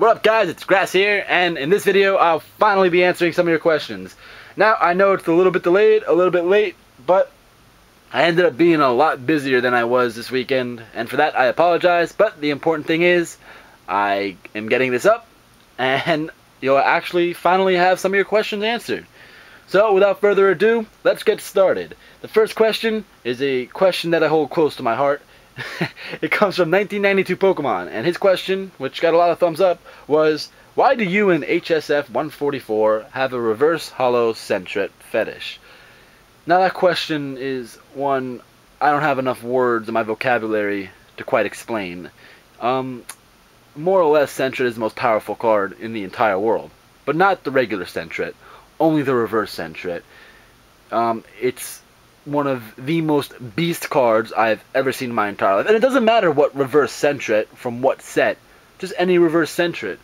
What up guys, it's Grass here, and in this video I'll finally be answering some of your questions. Now I know it's a little bit delayed, a little bit late, but I ended up being a lot busier than I was this weekend, and for that I apologize, but the important thing is I am getting this up, and you'll actually finally have some of your questions answered. So without further ado, let's get started. The first question is a question that I hold close to my heart. It comes from 1992 Pokemon, and his question, which got a lot of thumbs up, was, why do you and HSF 144 have a reverse hollow sentret fetish? Now that question is one I don't have enough words in my vocabulary to quite explain. More or less, Sentret is the most powerful card in the entire world, but not the regular Sentret, only the reverse Sentret. It's one of the most beast cards I've ever seen in my entire life. And it doesn't matter what reverse Sentret from what set, just any reverse Sentret.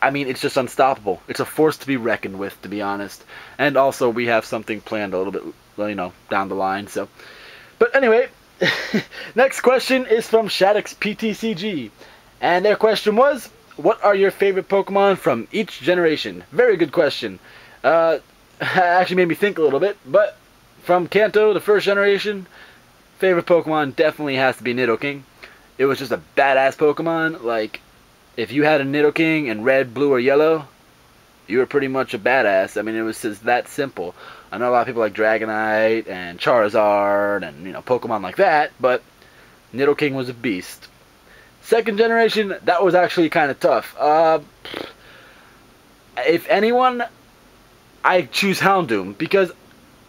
I mean, it's just unstoppable. It's a force to be reckoned with, to be honest. And also, we have something planned a little bit, down the line, so. But anyway, next question is from Shaddix PTCG. And their question was, what are your favorite Pokemon from each generation? Very good question. Actually made me think a little bit, but from Kanto, the first generation, favorite Pokemon definitely has to be Nidoking. It was just a badass Pokemon. Like, if you had a Nidoking in red, blue, or yellow, you were pretty much a badass. I mean, it was just that simple. I know a lot of people like Dragonite and Charizard and, Pokemon like that, but Nidoking was a beast. Second generation, that was actually kind of tough. If anyone, I choose Houndoom, because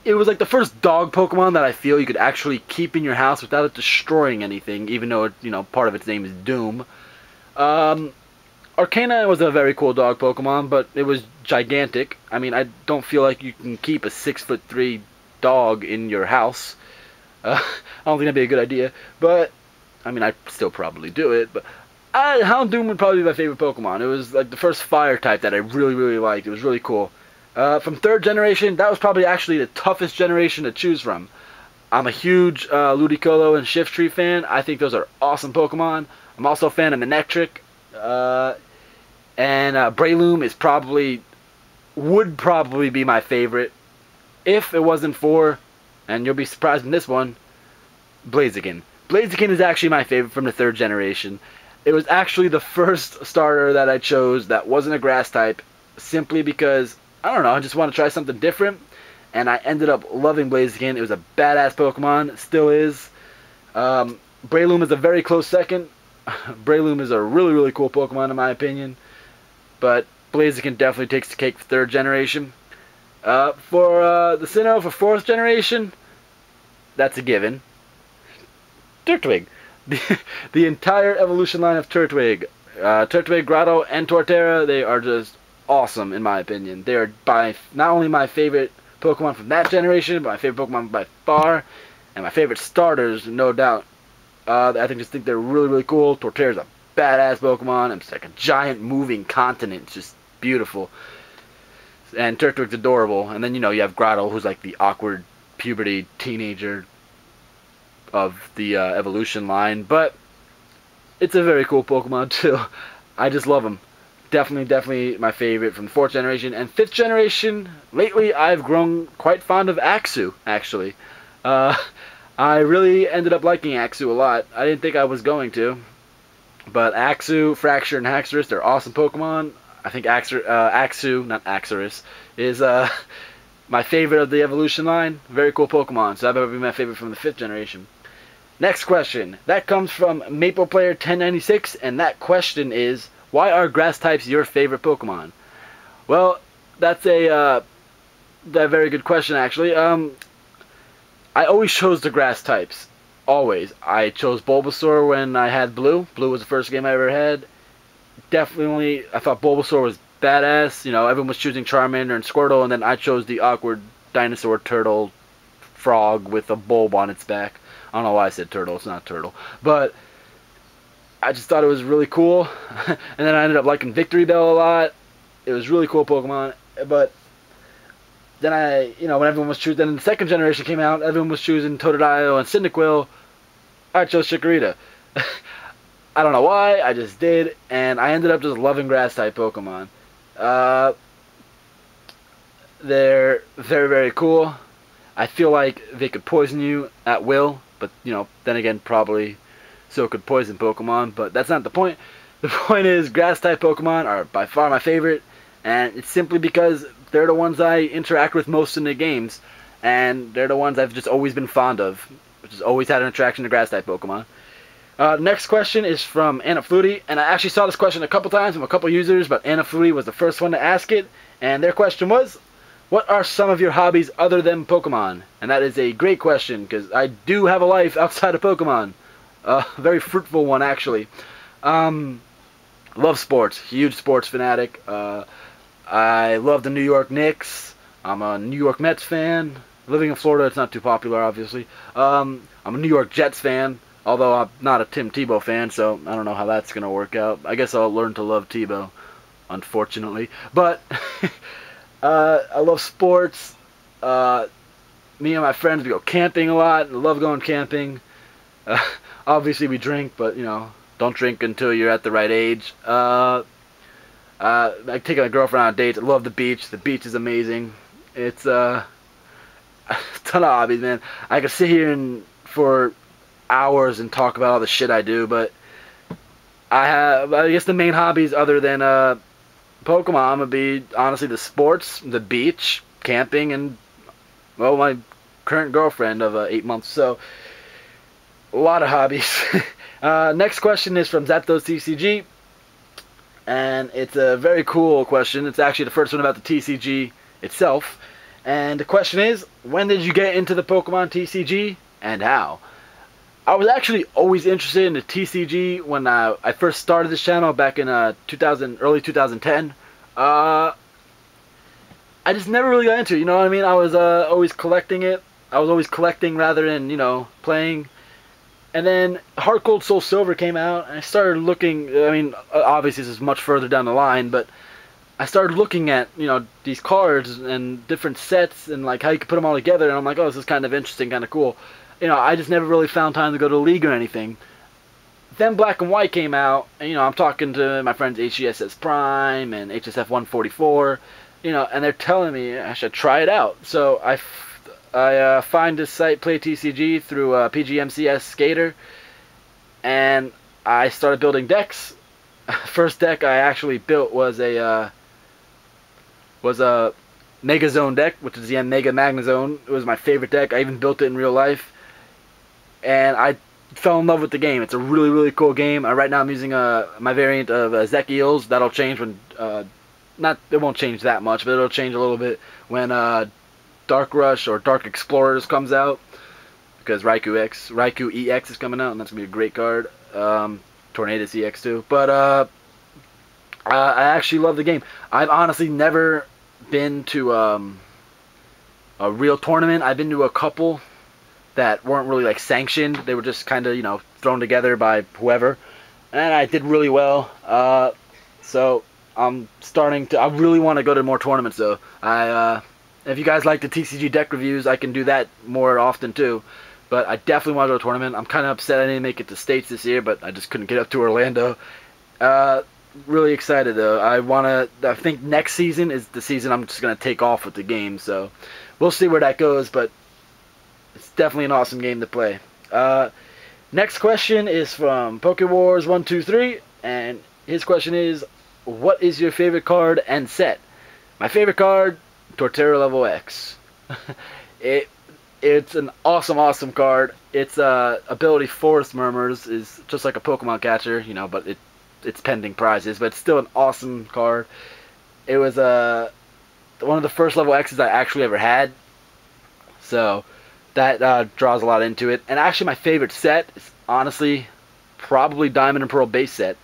it was like the first dog Pokemon that I feel you could actually keep in your house without it destroying anything, even though it, part of its name is Doom. Arcana was a very cool dog Pokemon, but it was gigantic. I mean, I don't feel like you can keep a 6'3" dog in your house. I don't think that'd be a good idea, but I mean, I'd still probably do it. But Houndoom would probably be my favorite Pokemon. It was like the first fire type that I really, really liked. It was really cool. From third generation, that was probably actually the toughest generation to choose from. I'm a huge Ludicolo and Shiftry fan. I think those are awesome Pokemon. I'm also a fan of Manectric. And Breloom would probably be my favorite if it wasn't for, and you'll be surprised in this one, Blaziken. Blaziken is actually my favorite from the third generation. It was actually the first starter that I chose that wasn't a grass type, simply because, I don't know, I just want to try something different, and I ended up loving Blaziken. It was a badass Pokemon, still is. Breloom is a very close second. Breloom is a really, really cool Pokemon in my opinion, but Blaziken definitely takes the cake for third generation. For the Sinnoh for fourth generation, that's a given. Turtwig. The entire evolution line of Turtwig. Turtwig, Grotto, and Torterra, they are just awesome in my opinion. They are not only my favorite Pokemon from that generation, but my favorite Pokemon by far, and my favorite starters, no doubt. I think they're really, really cool. Torterra's a badass Pokemon. It's like a giant moving continent. It's just beautiful. And Turtwig's adorable. And then, you have Grotto, who's like the awkward puberty teenager of the evolution line. But it's a very cool Pokemon, too. I just love him. Definitely my favorite from the fourth generation. And fifth generation, lately I've grown quite fond of Axew, actually. I really ended up liking Axew a lot. I didn't think I was going to. But Axew, Fraxure, and Haxorus, they're awesome Pokemon. I think Axew, not Axorus, is my favorite of the evolution line. Very cool Pokemon, so that would be my favorite from the fifth generation. Next question. That comes from MaplePlayer1096, and that question is, why are grass types your favorite Pokemon? Well, that's a very good question, actually. I always chose the grass types. Always. I chose Bulbasaur when I had Blue. Blue was the first game I ever had. Definitely, I thought Bulbasaur was badass. Everyone was choosing Charmander and Squirtle, and then I chose the awkward dinosaur turtle frog with a bulb on its back. I don't know why I said turtle. It's not turtle. But I just thought it was really cool. And then I ended up liking Victory Bell a lot. It was really cool Pokemon. But then when everyone was choosing, then the second generation came out, everyone was choosing Totodile and Cyndaquil. I chose Chikorita. I don't know why, I just did, and I ended up just loving grass-type Pokemon. Uh, they're very, very cool. I feel like they could poison you at will, but, then again, probably so could poison Pokemon, but that's not the point. The point is, grass-type Pokemon are by far my favorite, and it's simply because they're the ones I interact with most in the games, and they're the ones I've just always been fond of, which has always had an attraction to grass-type Pokemon. Next question is from Anna Flutie, and I actually saw this question a couple times from a couple users, but Anna Flutie was the first one to ask it, and their question was, what are some of your hobbies other than Pokemon? And that is a great question, because I do have a life outside of Pokemon. A very fruitful one, actually. Love sports. Huge sports fanatic. I love the New York Knicks. I'm a New York Mets fan. Living in Florida, it's not too popular, obviously. I'm a New York Jets fan, although I'm not a Tim Tebow fan, so I don't know how that's going to work out. I guess I'll learn to love Tebow, unfortunately. But I love sports. Me and my friends, we go camping a lot. I love going camping. Obviously, we drink, but, don't drink until you're at the right age. I take my girlfriend on dates. I love the beach. The beach is amazing. It's a ton of hobbies, man. I could sit here for hours and talk about all the shit I do, but I guess the main hobbies other than Pokemon would be, honestly, the sports, the beach, camping, and, well, my current girlfriend of 8 months. So, a lot of hobbies. Next question is from Zapdos TCG, and it's a very cool question. It's actually the first one about the TCG itself. And the question is, when did you get into the Pokemon TCG, and how? I was actually always interested in the TCG when I first started this channel back in early 2010. I just never really got into it, you know what I mean? I was always collecting it. I was always collecting rather than, playing. And then Heart Gold Soul Silver came out, and I started looking, I mean, obviously this is much further down the line, but I started looking at, these cards and different sets and, like, how you could put them all together, and I'm like, oh, this is kind of interesting, kind of cool. I just never really found time to go to the league or anything. Then Black and White came out, and, I'm talking to my friends HGSS Prime and HSF 144, and they're telling me I should try it out. So I find this site, Play TCG, through PGMCS Skater, and I started building decks. First deck I actually built was a Mega Zone deck, which is the Mega Magnezone. It was my favorite deck. I even built it in real life. And I fell in love with the game. It's a really, really cool game. Right now I'm using my variant of Zekiols. That'll change when, it won't change that much, but it'll change a little bit when Dark Rush or Dark Explorers comes out. Because Raikou EX is coming out, and that's going to be a great card. Tornadus EX too. But I actually love the game. I've honestly never been to a real tournament. I've been to a couple that weren't really like sanctioned. They were just kind of, thrown together by whoever. And I did really well. So I really want to go to more tournaments though. If you guys like the TCG deck reviews, I can do that more often too. But I definitely want to go to a tournament. I'm kind of upset I didn't make it to States this year, but I just couldn't get up to Orlando. Really excited though. I think next season is the season I'm just going to take off with the game. So we'll see where that goes, but it's definitely an awesome game to play. Next question is from PokeWars123, and his question is, what is your favorite card and set? My favorite card, Torterra Level X. It's an awesome card. Its ability Forest Murmurs is just like a Pokemon catcher, but it's pending prizes, but it's still an awesome card. It was one of the first level X's I actually ever had, so that draws a lot into it. And actually my favorite set is honestly probably Diamond and Pearl base set.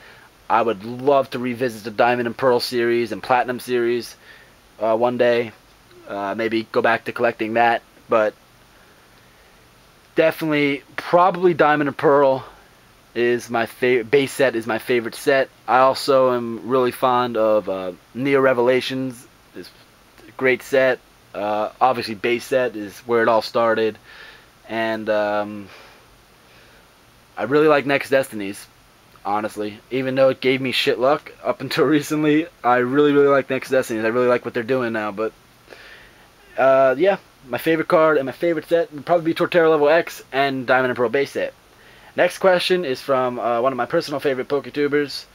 I would love to revisit the Diamond and Pearl series and Platinum series one day. Maybe go back to collecting that, but definitely probably Diamond and Pearl is my favorite. Base set is my favorite set. I also am really fond of Neo Revelations. It's a great set. Obviously base set is where it all started, and I really like Next Destinies. honestly. Even though it gave me shit luck up until recently, I really, really like Next Destinies. I really like what they're doing now. But yeah, my favorite card and my favorite set would probably be Torterra Level X and Diamond and Pearl base set. Next question is from one of my personal favorite PokeTubers,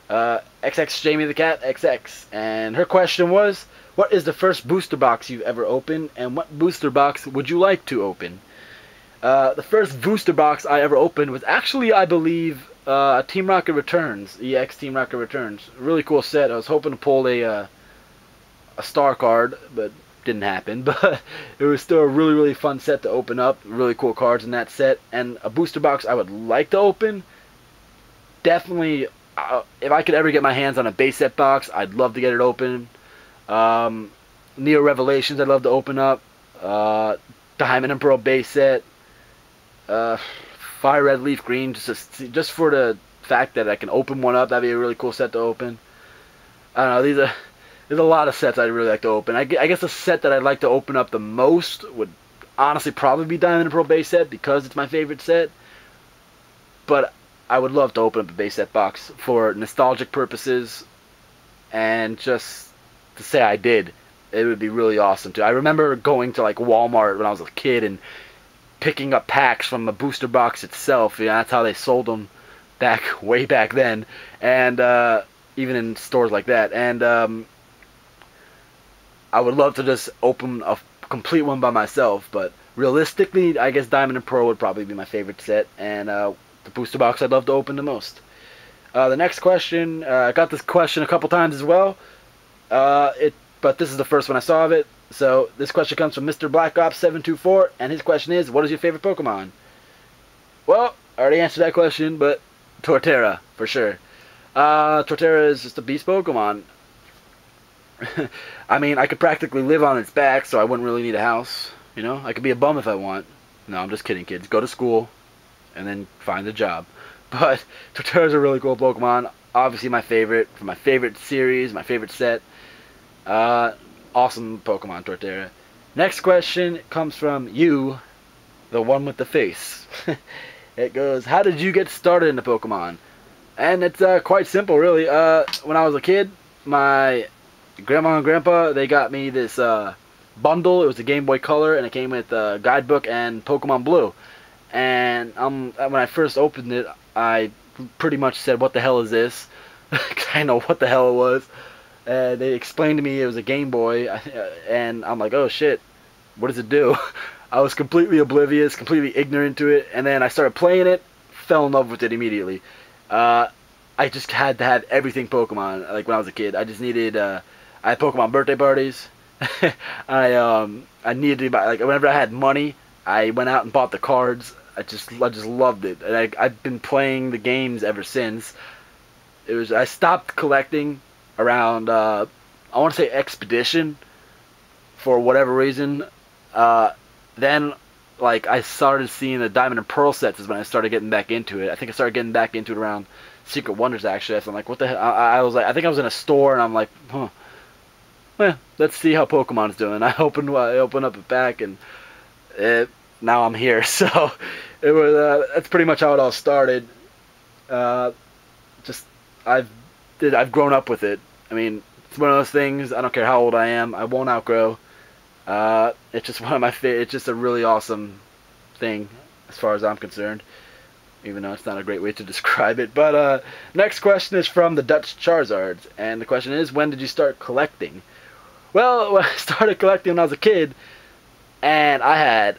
XX Jamie the Cat XX, and her question was, "What is the first booster box you've ever opened, and what booster box would you like to open?" The first booster box I ever opened was actually, I believe, Team Rocket Returns, EX Team Rocket Returns. Really cool set. I was hoping to pull a star card, but didn't happen. But it was still a really, really fun set to open up. Really cool cards in that set. And a booster box I would like to open, definitely, if I could ever get my hands on a base set box, I'd love to get it open. Neo Revelations I'd love to open up. Diamond and Pearl base set. Fire Red Leaf Green, just for the fact that I can open one up. That'd be a really cool set to open. I don't know, there's a lot of sets I'd really like to open. I guess the set that I'd like to open up the most would honestly probably be Diamond and Pearl base set, because it's my favorite set. But I would love to open up a base set box for nostalgic purposes, and just to say I did. It would be really awesome too. I remember going to like Walmart when I was a kid and picking up packs from the booster box itself. Yeah, that's how they sold them way back then, and even in stores like that. And I would love to just open a complete one by myself, but realistically, I guess Diamond and Pearl would probably be my favorite set, and the booster box I'd love to open the most. The next question, I got this question a couple times as well, but this is the first one I saw of it. So this question comes from Mr. Black Ops 724, and his question is, what is your favorite Pokemon? Well, I already answered that question, but Torterra, for sure. Torterra is just a beast Pokemon. I mean, I could practically live on its back, so I wouldn't really need a house. You know, I could be a bum if I want. No, I'm just kidding, kids. Go to school, and then find a job. But Torterra's a really cool Pokemon. Obviously my favorite, from my favorite series, my favorite set. Awesome Pokemon, Torterra. Next question comes from you, the one with the face. It goes, how did you get started into Pokemon? And it's quite simple, really. When I was a kid, my grandma and grandpa, they got me this bundle. It was a Game Boy Color, and it came with a guidebook and Pokemon Blue. And when I first opened it, I pretty much said, what the hell is this? Because I know what the hell it was. They explained to me it was a Game Boy, and I'm like, oh shit, what does it do? I was completely oblivious, completely ignorant to it, and then I started playing it, fell in love with it immediately. I just had to have everything Pokemon, like when I was a kid. I just needed, I had Pokemon birthday parties. I needed to buy, like whenever I had money, I went out and bought the cards. I just loved it, and I've been playing the games ever since. I stopped collecting around, I want to say Expedition, for whatever reason. Then, like, I started seeing the Diamond and Pearl sets is when I started getting back into it. I think I started getting back into it around Secret Wonders, actually. So I'm like, what the hell? I was like, I think I was in a store, and I'm like, huh. Well, let's see how Pokemon's doing. I opened up a pack, and now I'm here. So it was that's pretty much how it all started. Just I've grown up with it. I mean, it's one of those things. I don't care how old I am, I won't outgrow. It's just one of my favorite. It's just a really awesome thing, as far as I'm concerned. Even though it's not a great way to describe it. But next question is from the Dutch Charizards, and the question is, when did you start collecting? Well, I started collecting when I was a kid, and I had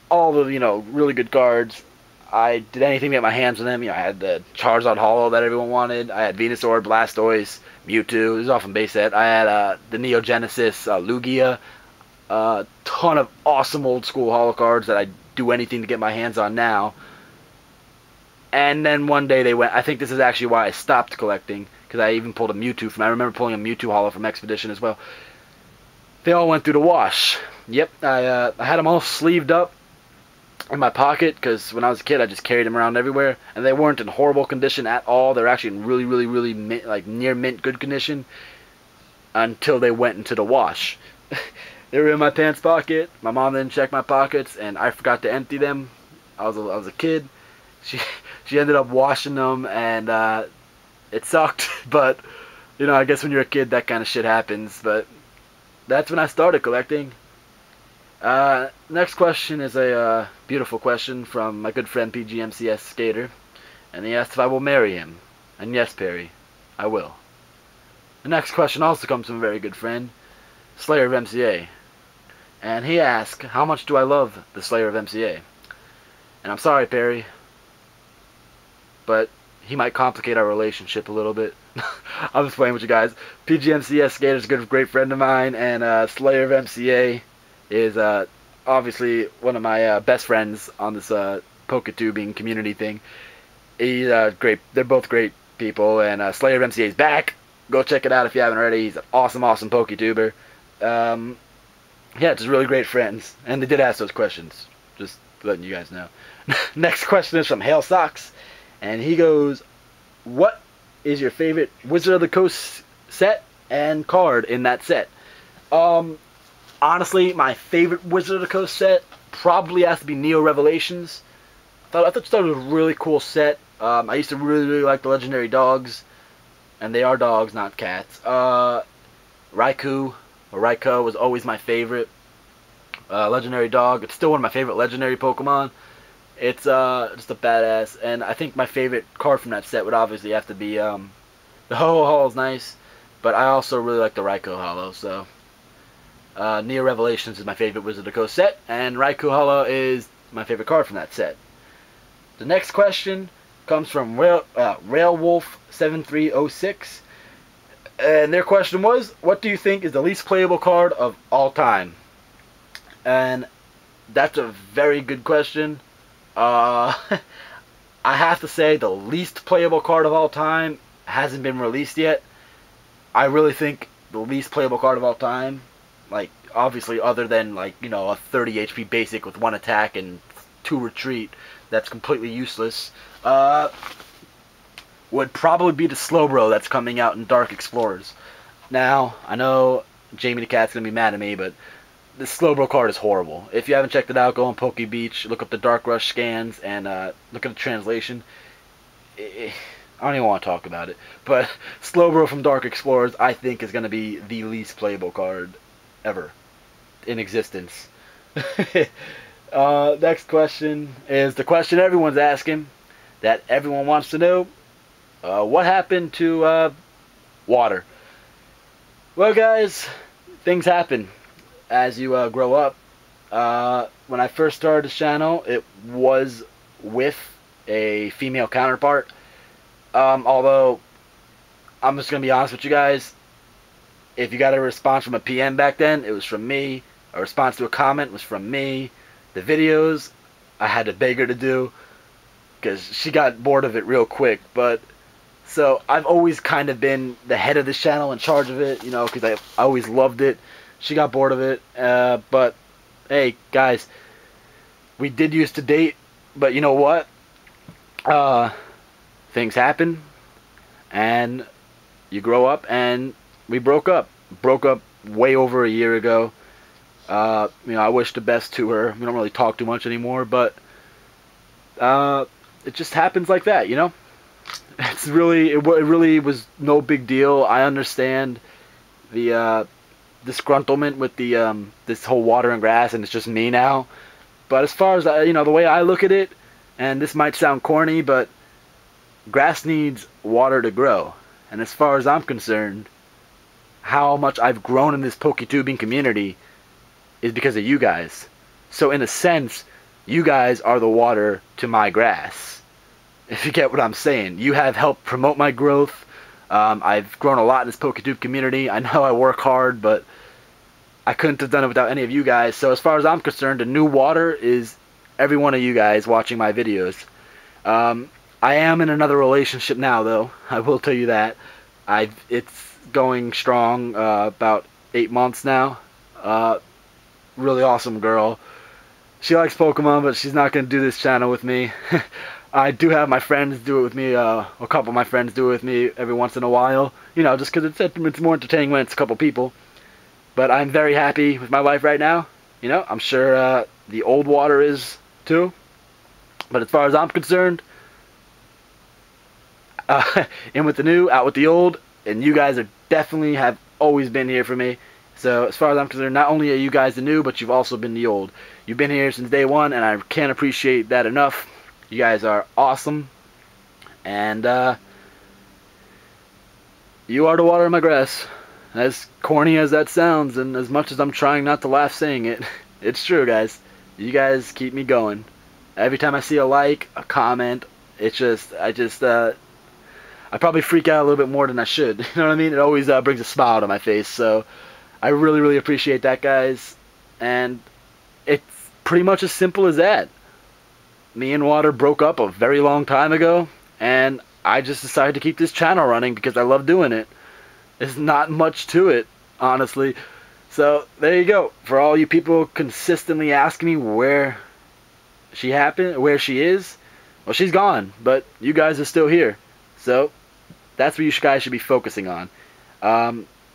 all the really good cards. I did anything to get my hands on them. I had the Charizard Holo that everyone wanted. I had Venusaur, Blastoise, Mewtwo. This is all from base set. I had the Neo Genesis Lugia. A ton of awesome old school holo cards that I'd do anything to get my hands on now. And then one day they went. I think this is actually why I stopped collecting, because I even pulled a Mewtwo from. I remember pulling a Mewtwo holo from Expedition as well. They all went through the wash. Yep, I had them all sleeved up in my pocket, because when I was a kid I just carried them around everywhere, and they weren't in horrible condition at all. They were actually in really, really, really like near mint good condition until they went into the wash. They were in my pants pocket. My mom didn't check my pockets, and I forgot to empty them. I was a kid, she she ended up washing them, and it sucked. But you know, I guess when you're a kid, that kind of shit happens. But that's when I started collecting. Next question is a beautiful question from my good friend PGMCS Skater, and he asked if I will marry him. And yes, Perry, I will. The next question also comes from a very good friend, Slayer of MCA, and he asked, how much do I love the Slayer of MCA? And I'm sorry, Perry, but he might complicate our relationship a little bit. I'm just playing with you guys. PGMCS Skater is a great friend of mine, and Slayer of MCA is obviously one of my best friends on this PokeTubing community thing. He's great. They're both great people, and Slayer of MCA is back. Go check it out if you haven't already. He's an awesome PokeTuber. Yeah, just really great friends. And they did ask those questions. Just letting you guys know. Next question is from Hale Socks, and he goes, what is your favorite Wizard of the Coast set and card in that set? Honestly, my favorite Wizard of the Coast set probably has to be Neo Revelations. I thought it was a really cool set. I used to really like the legendary dogs, and they are dogs, not cats. Raikou was always my favorite legendary dog. It's still one of my favorite legendary Pokemon. It's just a badass, and I think my favorite card from that set would obviously have to be the Ho-Oh is nice, but I also really like the Raikou Hollow. So Neo Revelations is my favorite Wizard of the Coast set, and Raikou Hollow is my favorite card from that set. The next question comes from Railwolf7306, and their question was, what do you think is the least playable card of all time? And that's a very good question. I have to say the least playable card of all time hasn't been released yet. I really think the least playable card of all time, like obviously other than like, you know, a 30 HP basic with 1 attack and 2 retreat, that's completely useless, would probably be the Slowbro that's coming out in Dark Explorers. Now, I know Jamie the Cat's going to be mad at me, but the Slowbro card is horrible. If you haven't checked it out, go on Poke Beach, look up the Dark Rush scans, and look at the translation. I don't even want to talk about it. But Slowbro from Dark Explorers, I think, is going to be the least playable card ever in existence. Next question is the question everyone's asking, that everyone wants to know. What happened to water? Well, guys, things happen as you grow up. When I first started the channel, it was with a female counterpart. Although, I'm just going to be honest with you guys, if you got a response from a PM back then, it was from me. A response to a comment was from me. The videos, I had to beg her to do, because she got bored of it real quick. But so I've always kind of been the head of this channel, in charge of it, you know, because I always loved it. She got bored of it, but hey, guys, we did used to date, but you know what? Things happen, and you grow up, and we broke up. Broke up way over a year ago. You know, I wish the best to her. We don't really talk too much anymore, but it just happens like that, you know? It really was no big deal. I understand the disgruntlement with the this whole water and grass, and it's just me now. But as far as you know, the way I look at it, and this might sound corny, but grass needs water to grow. And as far as I'm concerned, how much I've grown in this PokeTubing community is because of you guys. So in a sense, you guys are the water to my grass. If you get what I'm saying. You have helped promote my growth. I've grown a lot in this PokeTube community. I know I work hard, but I couldn't have done it without any of you guys. So as far as I'm concerned, the new water is every one of you guys watching my videos. I am in another relationship now, though. I will tell you that. It's going strong, about 8 months now. Really awesome girl. She likes Pokemon, but she's not going to do this channel with me. I do have my friends do it with me. A couple of my friends do it with me every once in a while. You know, just because it's more entertaining when it's a couple people. But I'm very happy with my life right now. You know, I'm sure the old water is too. But as far as I'm concerned, In with the new, out with the old, and you guys are definitely have always been here for me. So as far as I'm concerned, not only are you guys the new, but you've also been the old. You've been here since day one, and I can't appreciate that enough. You guys are awesome, and you are the water in my grass. As corny as that sounds, and as much as I'm trying not to laugh saying it, it's true, guys. You guys keep me going. Every time I see a like, a comment, it's just, I probably freak out a little bit more than I should. You know what I mean? It always brings a smile to my face. So I really, really appreciate that, guys. And it's pretty much as simple as that. Me and Water broke up a very long time ago, and I just decided to keep this channel running because I love doing it. There's not much to it, honestly. So there you go. For all you people consistently asking me where she is, well, she's gone, but you guys are still here. So that's what you guys should be focusing on.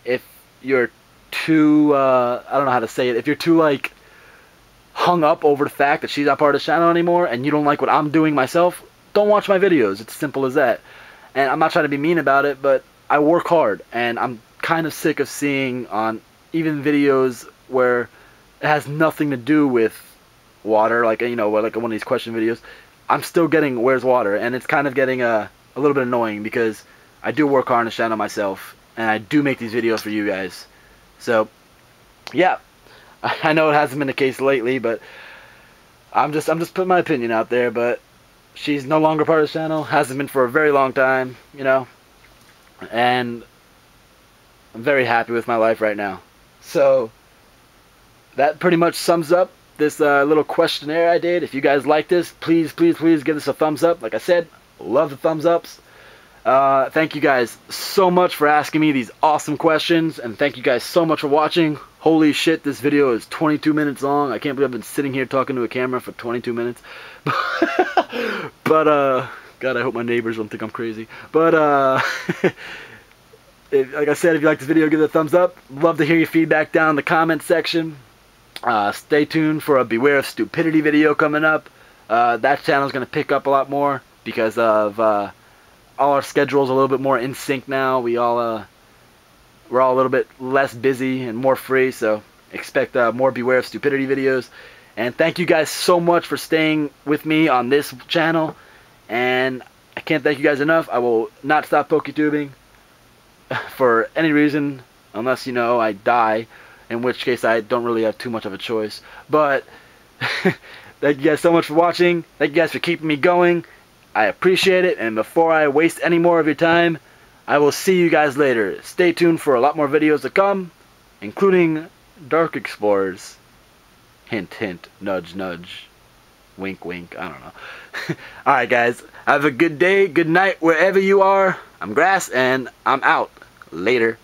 If you're too, I don't know how to say it, if you're too, like, hung up over the fact that she's not part of the channel anymore and you don't like what I'm doing myself, don't watch my videos. It's simple as that. And I'm not trying to be mean about it, but I work hard, and I'm kind of sick of seeing on even videos where it has nothing to do with water, like, you know, like one of these question videos, I'm still getting where's water, and it's kind of getting a little bit annoying because I do work hard on the channel myself, and I do make these videos for you guys. So yeah, I know it hasn't been the case lately, but I'm just putting my opinion out there. But she's no longer part of the channel, hasn't been for a very long time, you know, and I'm very happy with my life right now. So that pretty much sums up this little questionnaire I did. If you guys like this, please, please, please give this a thumbs up. Like I said, love the thumbs ups. Thank you guys so much for asking me these awesome questions, and thank you guys so much for watching. Holy shit, this video is 22 minutes long. I can't believe I've been sitting here talking to a camera for 22 minutes. But God, I hope my neighbors don't think I'm crazy. But like I said, if you like this video, give it a thumbs up. Love to hear your feedback down in the comment section. Stay tuned for a Beware of Stupidity video coming up. That channel is going to pick up a lot more because of all our schedules a little bit more in sync now. We're all a little bit less busy and more free, so expect more Beware of Stupidity videos. And thank you guys so much for staying with me on this channel, and I can't thank you guys enough. I will not stop PokeTubing for any reason, unless, you know, I die, in which case I don't really have too much of a choice. But thank you guys so much for watching. Thank you guys for keeping me going. I appreciate it, and before I waste any more of your time, I will see you guys later. Stay tuned for a lot more videos to come, including Dark Explorers. Hint, hint, nudge, nudge, wink, wink, I don't know. Alright guys, have a good day, good night, wherever you are. I'm Grass, and I'm out. Later.